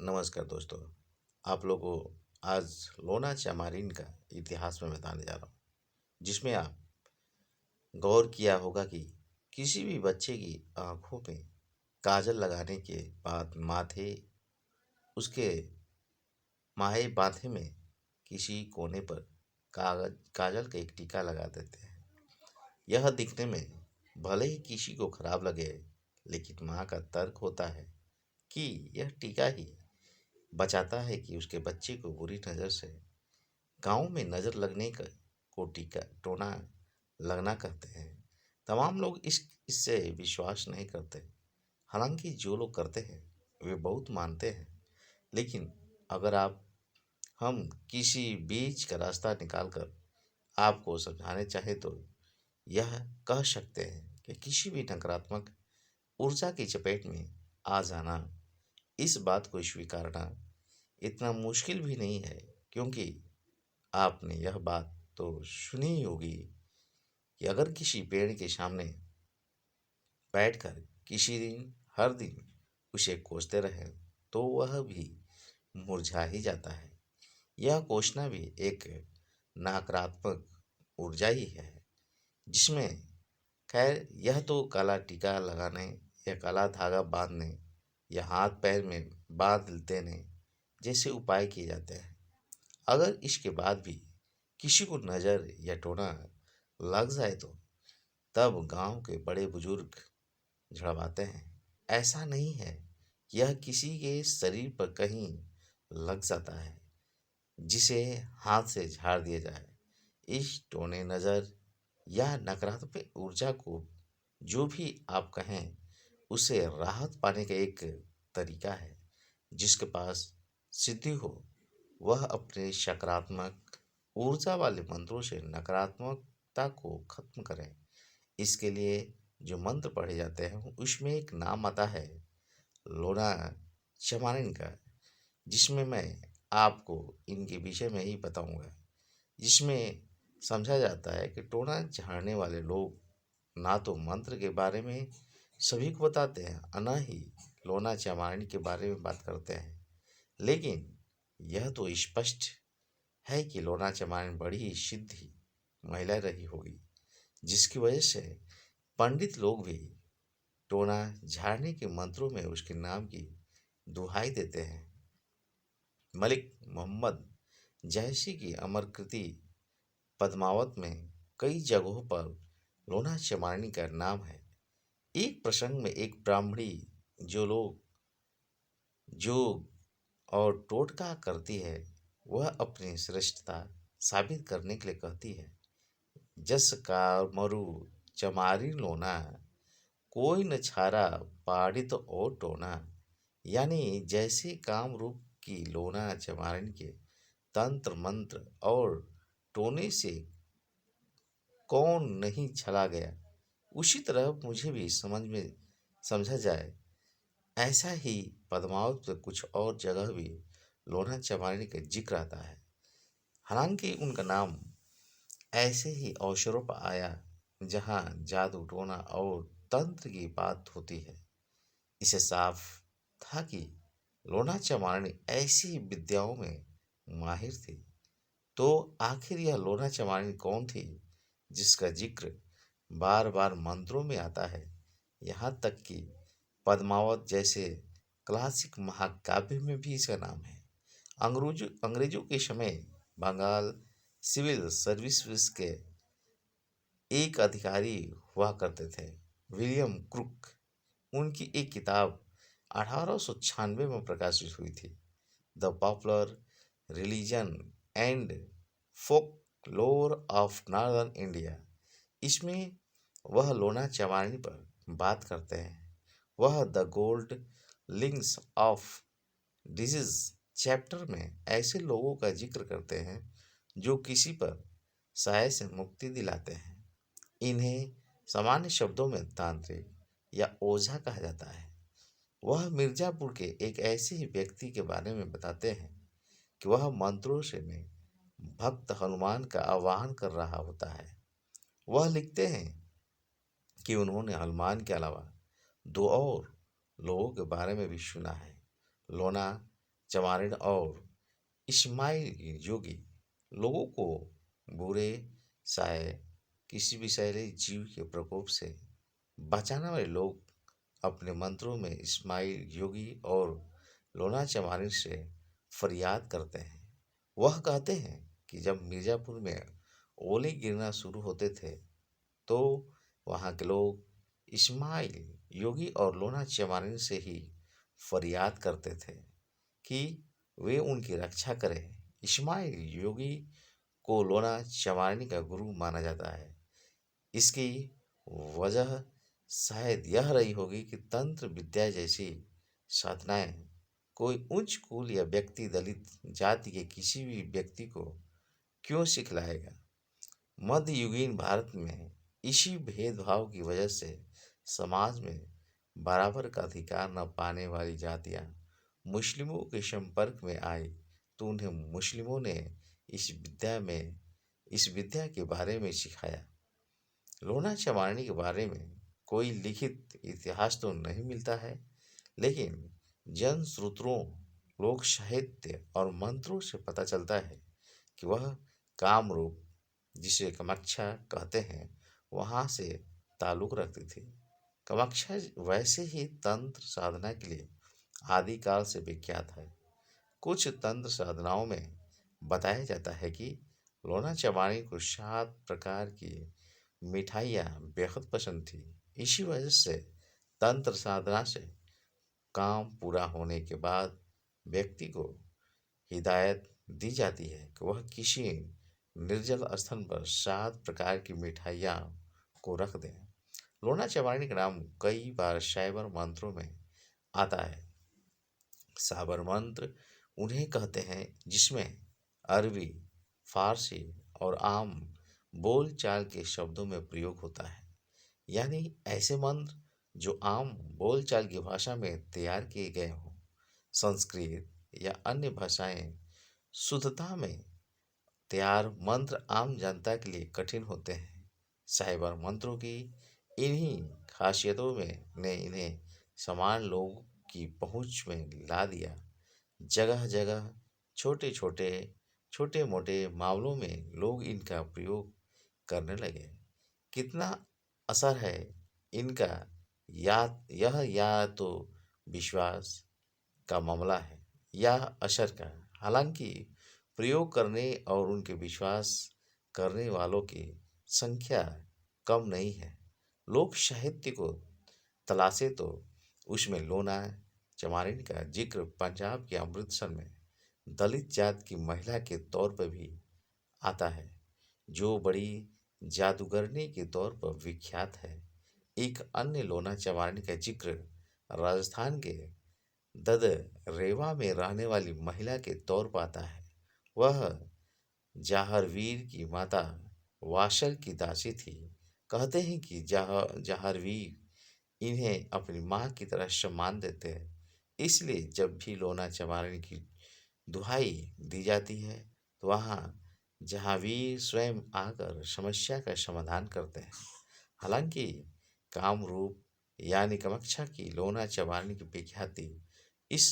नमस्कार दोस्तों। आप लोगों को आज लोना चमारिन का इतिहास में बताने जा रहा हूँ, जिसमें आप गौर किया होगा कि किसी भी बच्चे की आंखों में काजल लगाने के बाद माथे उसके माहे माथे में किसी कोने पर कागज काजल का एक टीका लगा देते हैं। यह दिखने में भले ही किसी को खराब लगे, लेकिन माँ का तर्क होता है कि यह टीका ही बचाता है कि उसके बच्चे को बुरी नज़र से। गांव में नज़र लगने का को टीका टोना लगना कहते हैं। तमाम लोग इससे विश्वास नहीं करते। हालांकि जो लोग करते हैं वे बहुत मानते हैं। लेकिन अगर आप हम किसी बीच का रास्ता निकालकर आपको समझाने चाहे तो यह कह सकते हैं कि किसी भी नकारात्मक ऊर्जा की चपेट में आ जाना, इस बात को स्वीकारना इतना मुश्किल भी नहीं है, क्योंकि आपने यह बात तो सुनी ही होगी कि अगर किसी पेड़ के सामने बैठकर किसी दिन हर दिन उसे कोसते रहें तो वह भी मुरझा ही जाता है। यह कोसना भी एक नकारात्मक ऊर्जा ही है, जिसमें खैर यह तो काला टीका लगाने या काला धागा बांधने या हाथ पैर में बांध देने जैसे उपाय किए जाते हैं। अगर इसके बाद भी किसी को नज़र या टोना लग जाए तो तब गांव के बड़े बुजुर्ग झड़बाते हैं। ऐसा नहीं है, यह किसी के शरीर पर कहीं लग जाता है जिसे हाथ से झाड़ दिया जाए। इस टोने नज़र या नकारात्मक ऊर्जा को जो भी आप कहें, उसे राहत पाने का एक तरीका है। जिसके पास सिद्धि हो वह अपने सकारात्मक ऊर्जा वाले मंत्रों से नकारात्मकता को खत्म करें। इसके लिए जो मंत्र पढ़े जाते हैं उसमें एक नाम आता है लोना चमारिन का, जिसमें मैं आपको इनके विषय में ही बताऊंगा। जिसमें समझा जाता है कि टोना झाड़ने वाले लोग ना तो मंत्र के बारे में सभी को बताते हैं और ना ही लोना चमारिन के बारे में बात करते हैं। लेकिन यह तो स्पष्ट है कि लोना चमारिन बड़ी ही सिद्धि महिला रही होगी, जिसकी वजह से पंडित लोग भी टोना झाड़ने के मंत्रों में उसके नाम की दुहाई देते हैं। मलिक मोहम्मद जैसी की अमर कृति पद्मावत में कई जगहों पर लोना चमारिनी का नाम है। एक प्रसंग में एक ब्राह्मणी जो लोग जोग और टोटका करती है, वह अपनी श्रेष्ठता साबित करने के लिए कहती है, जस का मरु चमारी लोना, कोई न छारा पाड़ित और टोना। यानी जैसे काम रूप की लोना चमारिन के तंत्र मंत्र और टोने से कौन नहीं छला गया, उसी तरह मुझे भी समझा जाए। ऐसा ही पद्मावत में कुछ और जगह भी लोना चमारिन का जिक्र आता है। हालांकि उनका नाम ऐसे ही अवसरों पर आया जहाँ जादू टोना और तंत्र की बात होती है। इसे साफ था कि लोना चमारिनी ऐसी विद्याओं में माहिर थी। तो आखिर यह लोना चमारिनी कौन थी जिसका जिक्र बार बार मंत्रों में आता है? यहाँ तक कि पद्मावत जैसे क्लासिक महाकाव्य में भी इसका नाम है। अंग्रेजों के समय बंगाल सिविल सर्विस के एक अधिकारी हुआ करते थे, विलियम क्रुक। उनकी एक किताब 1896 में प्रकाशित हुई थी, the popular religion and folklore of northern India. इसमें वह लोना चमारिनी पर बात करते हैं। वह the gold links of disease chapter में ऐसे लोगों का जिक्र करते हैं जो किसी पर साय से मुक्ति दिलाते हैं। इन्हें सामान्य शब्दों में तांत्रिक या ओझा कहा जाता है। वह मिर्जापुर के एक ऐसे ही व्यक्ति के बारे में बताते हैं कि वह मंत्रों से में भक्त हनुमान का आवाहन कर रहा होता है। वह लिखते हैं कि उन्होंने हनुमान के अलावा दो और लोगों के बारे में भी सुना है, लोना चमारिन और इस्माइल योगी लोगों को बुरे साय किसी विषैले जीव के प्रकोप से बचाने वाले लोग अपने मंत्रों में इस्माइल योगी और लोना चमारिन से फरियाद करते हैं। वह कहते हैं कि जब मिर्जापुर में ओले गिरना शुरू होते थे तो वहाँ के लोग इस्माइल योगी और लोना चमारिन से ही फरियाद करते थे कि वे उनकी रक्षा करें। इस्माइल योगी को लोना चमारिन का गुरु माना जाता है। इसकी वजह शायद यह रही होगी कि तंत्र विद्या जैसी साधनाएं कोई उच्च कुल या व्यक्ति दलित जाति के किसी भी व्यक्ति को क्यों सिखलाएगा। मध्ययुगीन भारत में इसी भेदभाव की वजह से समाज में बराबर का अधिकार न पाने वाली जातियां मुस्लिमों के संपर्क में आई तो उन्हें मुस्लिमों ने इस विद्या के बारे में सिखाया। लोना चमारनी के बारे में कोई लिखित इतिहास तो नहीं मिलता है, लेकिन जन सूत्रों, लोक साहित्य और मंत्रों से पता चलता है कि वह कामरूप, जिसे कामाख्या कहते हैं, वहाँ से ताल्लुक रखती थी। कामाख्या वैसे ही तंत्र साधना के लिए आदिकाल से विख्यात है। कुछ तंत्र साधनाओं में बताया जाता है कि लोना चमारी को 7 प्रकार की मिठाइयाँ बेहद पसंद थी। इसी वजह से तंत्र साधना से काम पूरा होने के बाद व्यक्ति को हिदायत दी जाती है कि वह किसी निर्जल स्थान पर 7 प्रकार की मिठाइयाँ को रख दें। लोना चमारिनी का नाम कई बार शैवर मंत्रों में आता है। साबर मंत्र उन्हें कहते हैं जिसमें अरबी, फारसी और आम बोलचाल के शब्दों में प्रयोग होता है, यानी ऐसे मंत्र जो आम बोलचाल की भाषा में तैयार किए गए हों। संस्कृत या अन्य भाषाएं शुद्धता में तैयार मंत्र आम जनता के लिए कठिन होते हैं। साइबर मंत्रों की इन्हीं खासियतों में ने इन्हें समान लोगों की पहुंच में ला दिया। जगह जगह छोटे मोटे मामलों में लोग इनका प्रयोग करने लगे। कितना असर है इनका, या या तो विश्वास का मामला है या असर का। हालांकि प्रयोग करने और उनके विश्वास करने वालों की संख्या कम नहीं है। लोक साहित्य को तलाशे तो उसमें लोना चमारिन का जिक्र पंजाब के अमृतसर में दलित जात की महिला के तौर पर भी आता है, जो बड़ी जादूगरनी के तौर पर विख्यात है। एक अन्य लोना चमारिन का जिक्र राजस्थान के ददरेवा में रहने वाली महिला के तौर पर आता है। वह जाहरवीर की माता वाशल की दासी थी। कहते हैं कि जाहरवीर इन्हें अपनी माँ की तरह सम्मान देते हैं, इसलिए जब भी लोना चमारिन की दुहाई दी जाती है तो वहाँ जहांवीर स्वयं आकर समस्या का समाधान करते हैं। हालांकि कामरूप यानी कामाख्या की लोना चमारिन की विख्याति इस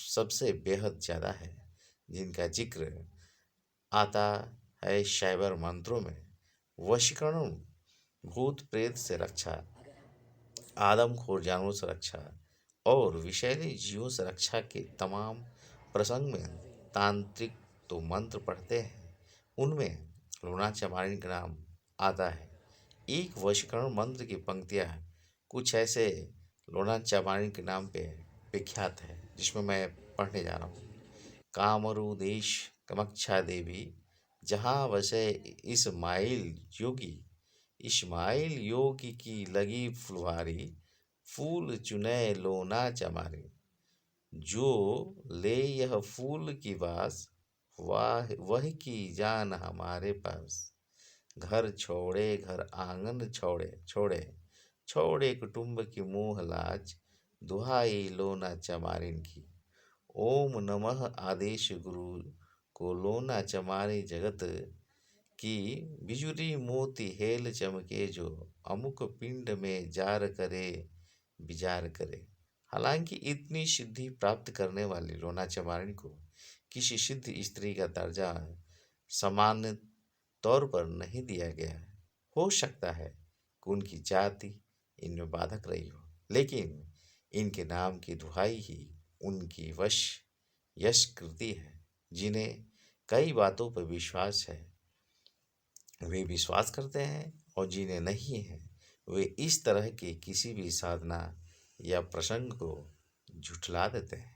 सबसे बेहद ज़्यादा है, जिनका जिक्र आता है शैवर मंत्रों में। वशीकरण, भूत प्रेत से रक्षा, आदमखोर जानवरों से रक्षा और विषैले जीवों से रक्षा के तमाम प्रसंग में तांत्रिक तो मंत्र पढ़ते हैं, उनमें लोना चमारिन का नाम आता है। एक वशीकरण मंत्र की पंक्तियाँ कुछ ऐसे लोना चमारिन के नाम पे विख्यात है, जिसमें मैं पढ़ने जा रहा हूँ। कामरू देश कामाख्या देवी, जहाँ वसे इस्माइल योगी की लगी फुलवारी, फूल चुने लोना चमारिन, जो ले यह फूल की बास, वाह वह की जान हमारे पास। घर छोड़े घर आंगन छोड़े छोड़े छोड़े कुटुंब की मोह लाज, दुहाई लोना चमारिन की। ओम नमः आदेश गुरु को लोना चमारी जगत की, बिजुरी मोती हेल चमके जो, अमुक पिंड में जार करे विचार करे। हालांकि इतनी सिद्धि प्राप्त करने वाली लोना चमारिन को किसी सिद्ध स्त्री का दर्जा सामान्य तौर पर नहीं दिया गया है। हो सकता है कि उनकी जाति इनमें बाधक रही हो, लेकिन इनके नाम की दुहाई ही उनकी वश यश कृति है। जिन्हें कई बातों पर विश्वास है वे विश्वास करते हैं, और जिन्हें नहीं है वे इस तरह के किसी भी साधना या प्रसंग को झुठला देते हैं।